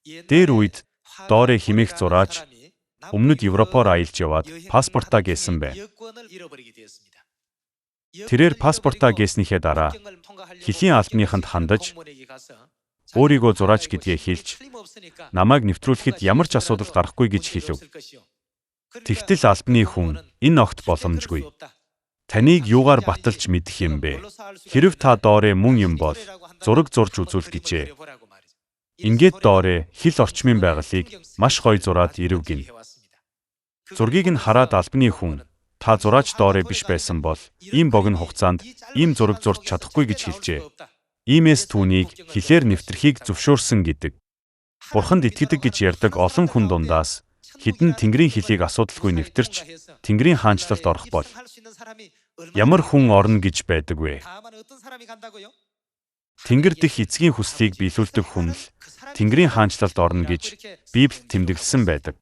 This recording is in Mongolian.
Дээр үед доорэ химээх зураач өмнөд Европоор аялж яваад паспортаа гээсэн байна. Тэрээр паспортаа гээснийхээ дараа хэлийн албаныханд хандаж өөрийгөө зураач гэдгээ хэлж намайг нэвтрүүлэхэд ямар ч асуудал гарахгүй гэж хэлв. Тэгтэл албаны хүн энэ огт боломжгүй. Таныг юугаар баталж мэдэх юм бэ? Хэрв та доорэ мөн юм бол зураг зурж үзүүл гэжээ. Ингээд доорэ хил орчмын байгалыг маш гоё зураад ирв гин. Зургийг нь хараад албаны хүн та зураач доорэ биш байсан бол ийм богино хугацаанд ийм зураг зурж чадахгүй гэж хэлжээ. Иймээс түүнийг хилээр нэвтрхийг зөвшөөрсөн гэдэг. Бурханд итгэдэг гэж ярьдаг олон хүн дундаас хэдэн Тэнгэрийн хилийг асуудалгүй нэвтэрч Тэнгэрийн хаанчлалд орох бол ямар хүн орно гэж байдаг вэ? Тэнгэр дэх эцгийн хүслийг биелүүлдэг хүн л Тэнгэрийн хаанчлалд орно гэж Библиэд тэмдэглэсэн байдаг.